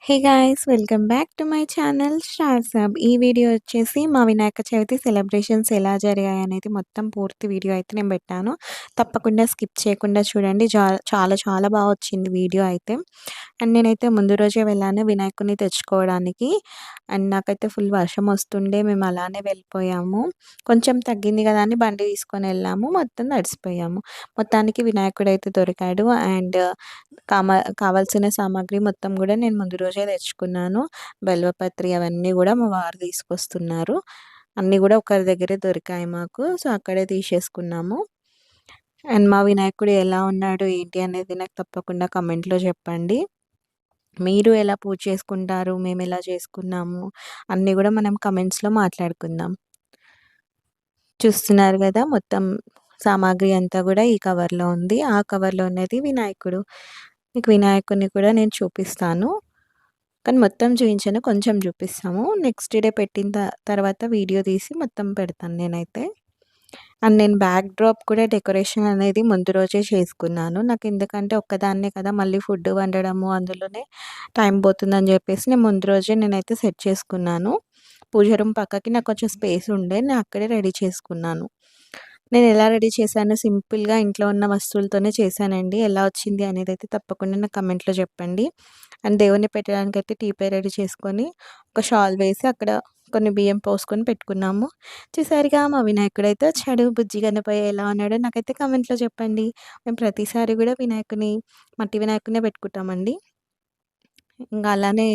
Hey guys! Welcome back to my channel star sub. ఈ video వచ్చేసి మా Vinayaka Chavithi celebrations ఎలా జరిగాయనేది మొత్తం పూర్తి వీడియో అయితే నేను పెట్టాను. తప్పకుండా స్కిప్ చేయకుండా చూడండి. చాలా చాలా బాగా వచ్చింది వీడియో అయితే. అండ్ నేనైతే ముందు రోజే వెళ్ళాను వినాయకుడిని తెచ్చుకోవడానికి. అండ్ నాకైతే ఫుల్ వర్షం వస్తుండే మేము అలానే వెళ్ళిపోయాము. కొంచెం తగ్గింది కదా అని బండి తీసుకొని వెళ్ళాము. మొత్తం తడిసిపోయాము. మొత్తానికి వినాయకుడైతే దొరికాడు. అండ్ కామ కావాల్సిన సామాగ్రి మొత్తం గూడా నేను ముందు రోజే తెచ్చుకున్నాను. బెల్వపత్రి అవన్నీ గూడా మా వారు తీసుకొస్తున్నారు. అన్నీ గూడా ఒకరి దగ్గరే దొరికాయి మాకు. సో, అక్కడే తీసేసుకున్నాము. అండ్ మా వినాయకుడు ఎలా ఉన్నాడు, ఏంటి అనేది నాకు తప్పకుండా కామెంట్‌లో చెప్పండి. మీరు ఎలా పూజ చేసుకుంటారు? మేమెలా చేసుకున్నాము? అన్నీ గూడా మనం కామెంట్స్‌లో మాట్లాడుకుందాం. చూస్తున్నారు గదా! మొత్తం సామాగ్రి అంతా గూడా ఈ కవర్‌లో ఉంది. ఆ కవర్‌లో ఉన్నది వినాయకుడు. మీకు వినాయకుడిని కూడా నేను చూపిస్తాను. కానీ మొత్తం చూయించను. కొంచెం చూపిస్తాము. నెక్స్ట్ డే పెట్టిన తర్వాత వీడియో తీసి మొత్తం పెడతాను నేనైతే. అండ్ నేను బ్యాక్ డ్రాప్ కూడా డెకరేషన్ అనేది ముందు రోజే చేసుకున్నాను. నాకెందుకంటే ఒక్కదాన్నే కదా! మళ్ళీ ఫుడ్ వండడము అందులోనే టైం పోతుందని చెప్పేసి నేను ముందు రోజే నేనైతే సెట్ చేసుకున్నాను. పూజ రూమ్ పక్కకి నాకు కొంచెం స్పేస్ ఉండే. నేను అక్కడే రెడీ చేసుకున్నాను. నేను ఎలా రెడీ చేశాను సింపుల్‌గా ఇంట్లో ఉన్న వస్తువులతోనే చేశానండి. ఎలా వచ్చింది అనేదైతే తప్పకుండా నాకు కామెంట్‌లో చెప్పండి. అండ్ దేవుడిని పెట్టడానికైతే టీపాయ్ రెడీ చేసుకొని, ఒక షాల్ వేసి అక్కడ కొన్ని బియ్యం పోసుకొని పెట్టుకున్నాము. చూసారుగా మా వినాయకుడైతే వచ్చాడు. బుజ్జి గణపయ్య ఎలా ఉన్నాడో నాకైతే కామెంట్‌లో చెప్పండి. మేము ప్రతిసారి గూడా వినాయకుడిని మట్టి వినాయకుడినే పెట్టుకుంటామండి. ఇంగా అలానే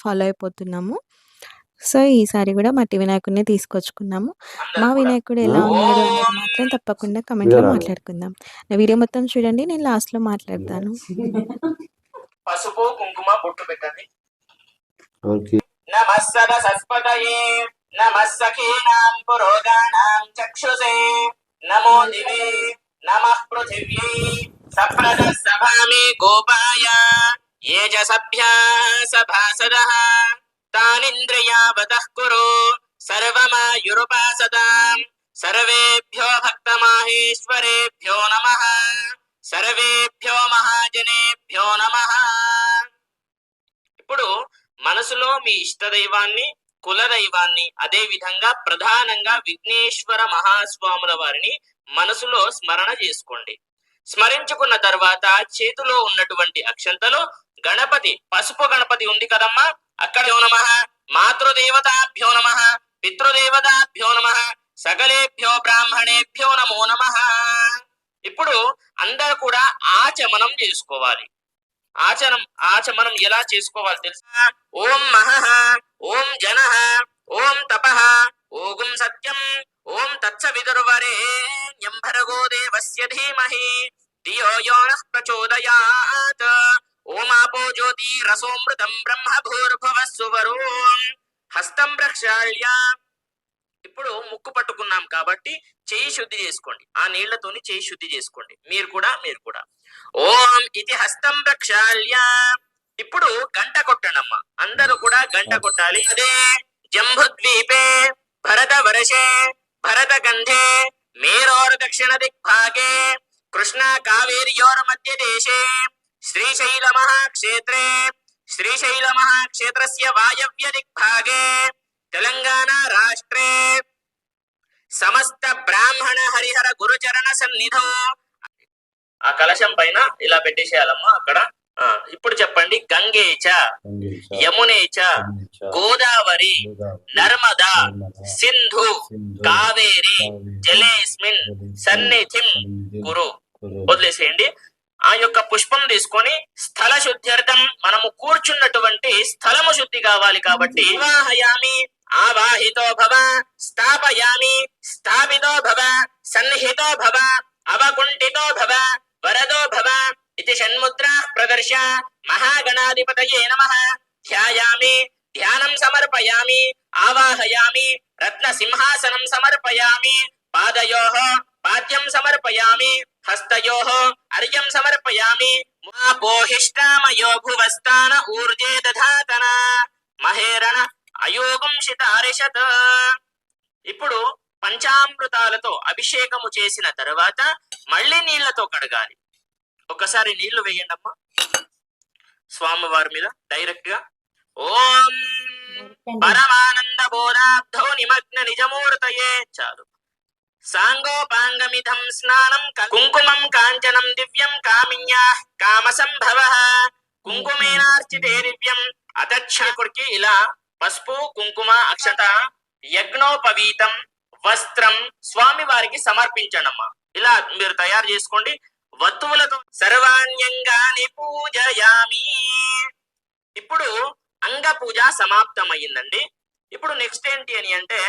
ఫాలో అయిపోతున్నాము. సో, ఈసారి గూడా మట్టి వినాయకుడినే తీసుకొచ్చుకున్నాము. మా వినాయకుడు ఎలా ఉన్నాడు అనేది మాత్రం తప్పకుండా కామెంట్‌లో మాట్లాడుకుందాం. నా వీడియో మొత్తం చూడండి. నేను లాస్ట్‌లో మాట్లాడతాను. పసుపు కుంకుమ బొట్టు పెట్టండి. నమః సరస్వతయే నమః సఖీనాం పురోగాణాం చక్షుషే నమో దివే నమః పృథివ్యై సప్రదస్సభామి గోపాయ ఏ చ సభ్యా సభాసదః తానింద్రియావతః కురు సర్వమాయురుపాసతాం సర్వేభ్యో భక్తమాహేశ్వరేభ్యో నమః సర్వేభ్యో మహాజనేభ్యో నమః. ఇప్పుడు మనసులో మీ ఇష్టదైవాన్ని, కులదైవాన్ని, అదే విధంగా ప్రధానంగా విఘ్నేశ్వర మహాస్వాముల వారిని మనసులో స్మరణ చేసుకోండి. స్మరించుకున్న తర్వాత చేతిలో ఉన్నటువంటి అక్షంతలు గణపతి, పసుపు గణపతి ఉంది కదమ్మా, అక్కడ నమః మాతృదేవతాభ్యో నమః పితృదేవతాభ్యో నమః సకలేభ్యో బ్రాహ్మణేభ్యో నమో నమః. ఇప్పుడు అందరూ కూడా ఆచమనం చేసుకోవాలి. ఆచమనం ఎలా చేసుకోవాలి తెలుసా? ఓం మహః, ఓం జనః, ఓం తపః, ఓం సత్యం, ఓం తత్సవితుర్వరేణ్యం భర్గో దేవస్య ధీమహి ధియో యో నః ప్రచోదయాత్. ఓమాపో జ్యోతిరసోమృతం బ్రహ్మ భూర్భువః సువరోం హస్తం ప్రక్షాళ్య. ఇప్పుడు ముక్కు పట్టుకున్నాం కాబట్టి చేయి శుద్ధి చేసుకోండి. ఆ నీళ్లతోని చేయి శుద్ధి చేసుకోండి. మీరు కూడా ఓం ఇది హస్తం ప్రక్షాళ్య. ఇప్పుడు గంట కొట్టండమ్మా, అందరూ కూడా గంట కొట్టాలి. అదే జంబుద్వీపే భరత వర్షే భరత గంధే మేరోర్ దక్షిణ దిగ్భాగే కృష్ణా కావేర్యోర్ మధ్య దేశే శ్రీశైల మహాక్షేత్రే శ్రీశైల మహాక్షేత్రస్య వాయవ్య దిగ్భాగే తెలంగాణ రాష్ట్రే సమస్త బ్రాహ్మణ హరిహర గురుచరణ సన్నిధో. ఆ కలశం పైన ఇలా పెట్టేసేయాలమ్మా అక్కడ. ఇప్పుడు చెప్పండి. గంగేచ యమునేచ గోదావరి నర్మదా సింధు కావేరి జలేస్మిన్ సన్నిధిం కురు. వదిలేసేయండి. ఆ యొక్క పుష్పం తీసుకొని స్థల శుద్ధ్యర్థం, మనము కూర్చున్నటువంటి స్థలము శుద్ధి కావాలి కాబట్టి ఆవాహయామి ఆవాహితో భవ స్థాపయామి స్థాపితో భవ సన్నిహితో భవ అవకుంఠితో భవ వరదో భవ ఇది షణ్ముద్రా ప్రదర్శ మహాగణాధిపతయే నమః. ధ్యాయామి ధ్యానం సమర్పయామి ఆవాహయామి రత్న సింహాసనం సమర్పయామి పాదయోః పాద్యం సమర్పయామి హస్తయోః అర్ఘ్యం సమర్పయామి. పోహిష్టామయో భువస్థాన ఊర్జే దధాతన మహేరణ అయోగం శితారిషత్. ఇప్పుడు పంచామృతాలతో అభిషేకము చేసిన తరువాత మళ్ళీ నీళ్లతో కడగాలి. ఒకసారి నీళ్లు వేయండి అమ్మా. స్వామివారి మీద డైరెక్ట్ గా. ఓం పరమానంద బోధాబ్ధో నిమగ్న నిజమూర్తయే. చాలు. సాంగోపాంగమిధం స్నానం కుంకుమం కాంచనం దివ్యం కామిన్యా కామ సంభవ కుంకుమేనార్చితే దివ్యం. అతక్షకుడికి ఇలా పసుపు కుంకుమ అక్షత యజ్ఞోపవీతం వస్త్రం స్వామి వారికి సమర్పించండమ్మా. ఇలా మీరు తయారు చేసుకోండి. వత్తువులతో సర్వాణ్యంగాని పూజయామి. ఇప్పుడు అంగ పూజ సమాప్తమైందండి. ఇప్పుడు నెక్స్ట్ ఏంటి అని అంటే,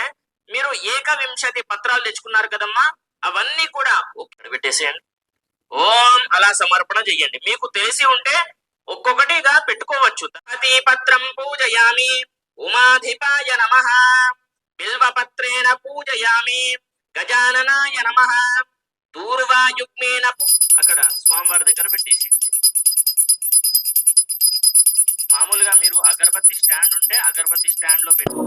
మీరు ఏకవింశతి పత్రాలు తెచ్చుకున్నారు కదమ్మా, అవన్నీ కూడా పెట్టేసేయండి. ఓం అలా సమర్పణ చెయ్యండి. మీకు తెలిసి ఉంటే ఒక్కొక్కటిగా పెట్టుకోవచ్చు. ప్రతి పత్రం పూజయామి ఉమాధిపాయ నమః, బిల్వపత్రేణ పూజయామి గజాననాయ నమః, దూర్వాయుగ్మేన. అక్కడ స్వామివారి దగ్గర పెట్టేసి, మామూలుగా మీరు అగరబత్తి స్టాండ్ ఉంటే అగరబత్తి స్టాండ్ లో పెట్టు.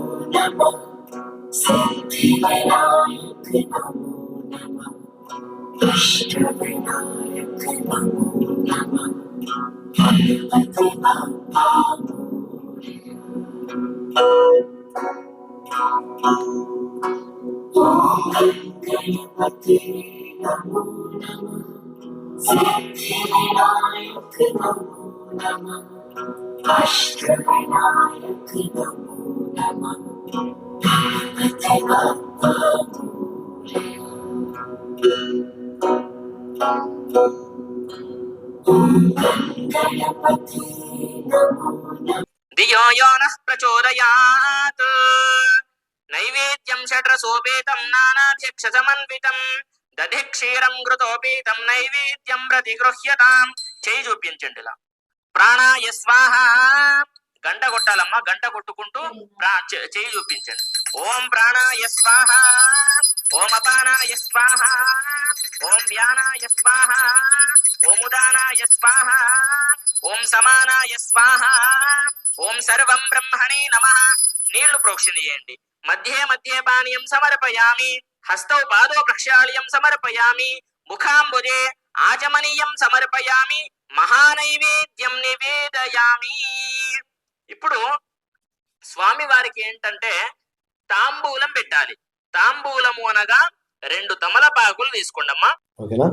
ధియో యో నః ప్రచోదయాత్. నైవేద్యం షడ్రసోపేతం నానాభ్యక్ష సమన్వితం దధి క్షీరం ఘృతోపేతం నైవేద్యం ప్రతిగృహ్యతాం. చేయి చూపించండి ఇలా. ప్రాణాయ స్వాహ. గంట కొట్టాలమ్మా, గంట కొట్టుకుంటూ చేయి చూపించండి. ఓం ప్రాణాయ స్వాహ, ఓం అపానాయ స్వాహ, ఓం వ్యానాయ స్వాహ, ఓం ఉదానాయ స్వాహ, ఓం సమానాయ స్వాహ, ఓం సర్వం బ్రహ్మణే నమః. నీళ్లు ప్రోక్షణ చేయండి. మధ్యే మధ్యే పానీయం సమర్పయామి, హస్తౌ పాదో ప్రక్షాళ్యం సమర్పయామి, ముఖాంబుజే ఆచమనీయం సమర్పయామి, మహానైవేద్యం నివేదయామి. ఇప్పుడు స్వామి వారికి ఏంటంటే తాంబూలం పెట్టాలి. తాంబూలము అనగా 2 తమలపాకులు తీసుకోండమ్మా. ఓకేనా?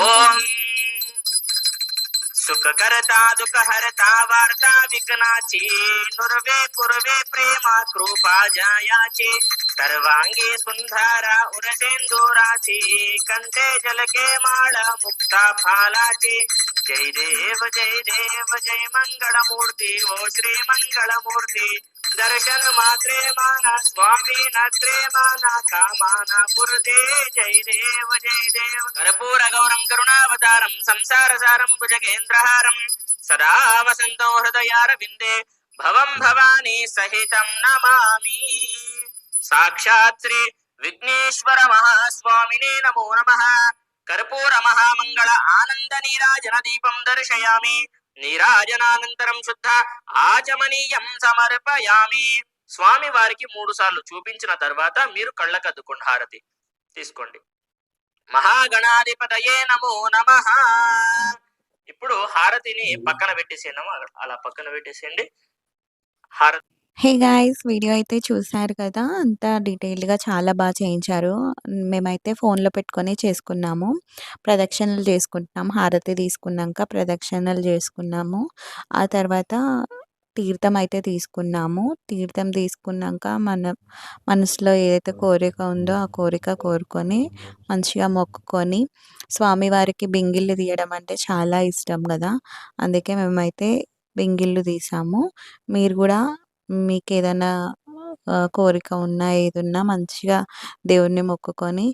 ఓం సుఖకర్తా దుఃఖహర్తా వార్తా విఘ్నాచి నుర్వే కుర్వే ప్రేమ కృపా జాయాచి సర్వాంగే సుందర ఉరసేందూరాచి కంఠే జలకే మాళ ముక్త ఫాలాచి. జై దేవ జై దేవ జై మంగళమూర్తి ఓ శ్రీ మంగళమూర్తి. దర్శన మాత్రే మాన స్వామి నత్రే మాన కామాన పురుతే. జై దేవ జై దేవ. కర్పూర గౌరం కరుణావతారం సంసార సారం భుజగేంద్రహారం సదా వసంతో హృదయారవిందే భవం భవానీ సహితం నమామి. సాక్షాత్ శ్రీ విఘ్నేశ్వర మహాస్వామినే నమో నమః. కర్పూర మహామంగళ ఆనంద నీరాజన దీపం దర్శయామి. నీరాజనానంతరం శుద్ధ ఆచమనీయం సమర్పయామి. స్వామి వారికి 3 సార్లు చూపించిన తర్వాత మీరు కళ్ళకద్దుకోండి, హారతి తీసుకోండి. మహాగణాధిపతయే నమో నమః. ఇప్పుడు హారతిని పక్కన పెట్టేసేయండి, అలా పక్కన పెట్టేసేయండి హారతి. హే గాయ్స్, వీడియో అయితే చూసారు కదా, అంతా డీటెయిల్డ్గా చాలా బాగా చేయించారు. మేమైతే ఫోన్లో పెట్టుకొని చేసుకున్నాము. ప్రదక్షిణలు చేసుకుంటున్నాము. హారతి తీసుకున్నాక ప్రదక్షిణలు చేసుకున్నాము. ఆ తర్వాత తీర్థం అయితే తీసుకున్నాము. తీర్థం తీసుకున్నాక మన మనసులో ఏదైతే కోరిక ఉందో ఆ కోరిక కోరుకొని మంచిగా మొక్కుకొని, స్వామివారికి బింగిళ్ళు తీయడం అంటే చాలా ఇష్టం కదా, అందుకే మేమైతే బింగిళ్ళు తీసాము. మీరు కూడా మీకు ఏదైనా కోరిక ఉన్నా ఏదున్నా మంచిగా దేవుణ్ణి మొక్కుకొని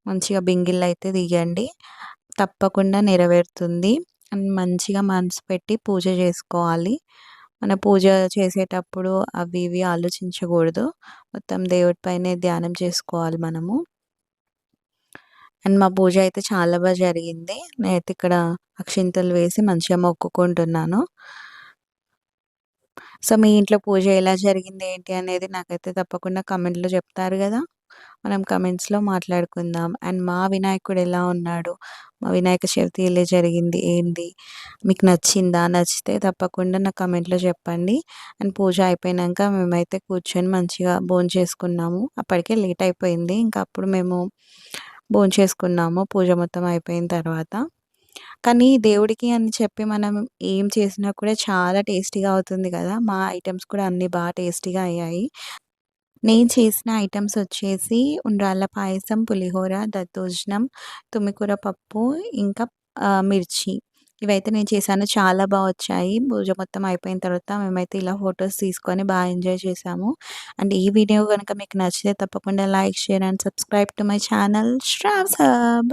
మంచిగా బింగిళ్ళు అయితే తీయండి, తప్పకుండా నెరవేరుతుంది. అండ్ మంచిగా మనసు పెట్టి పూజ చేసుకోవాలి. మన పూజ చేసేటప్పుడు అవి ఇవి ఆలోచించకూడదు, మొత్తం దేవుడి పైనే ధ్యానం చేసుకోవాలి మనము. అండ్ మా పూజ అయితే చాలా బాగా జరిగింది. నేనైతే ఇక్కడ అక్షింతలు వేసి మంచిగా మొక్కుకుంటున్నాను. సో మీ ఇంట్లో పూజ ఎలా జరిగింది ఏంటి అనేది నాకైతే తప్పకుండా కామెంట్లో చెప్తారు కదా. మనం కమెంట్స్‌లో మాట్లాడుకుందాం. అండ్ మా వినాయకుడు ఎలా ఉన్నాడు? మా వినాయక చవితి ఎలా జరిగింది? ఏంది? మీకు నచ్చిందా? నచ్చితే తప్పకుండా నాకు కమెంట్‌లో చెప్పండి. అండ్ పూజ అయిపోయినంక మేమైతే కూర్చొని మంచిగా భోంచేసుకున్నాము. అప్పటికే లేట్ అయిపోయింది. ఇంకా అప్పుడు మేము భోంచేసుకున్నాము పూజ మొత్తం అయిపోయిన తర్వాత. కానీ దేవుడికి అని చెప్పి మనం ఏం చేసినా కూడా చాలా టేస్టీగా అవుతుంది కదా! మా ఐటెమ్స్ కూడా అన్నీ టేస్టీగా అయ్యాయి. నేను చేసిన ఐటెమ్స్ వచ్చేసి ఉండ్రాళ్ళ పాయసం, పులిహోర, దద్దోజనం, తుమ్మికూర పప్పు, ఇంకా మిర్చి. ఇవైతే నేను చేశాను. చాలా వచ్చాయి. పూజ మొత్తం అయిపోయిన తర్వాత మేమైతే ఇలా ఫోటోస్ తీసుకొని ఎంజాయ్ చేశాము. అండ్ ఈ వీడియో గనుక మీకు నచ్చితే తప్పకుండా like, share and subscribe to my channel Shravs hub.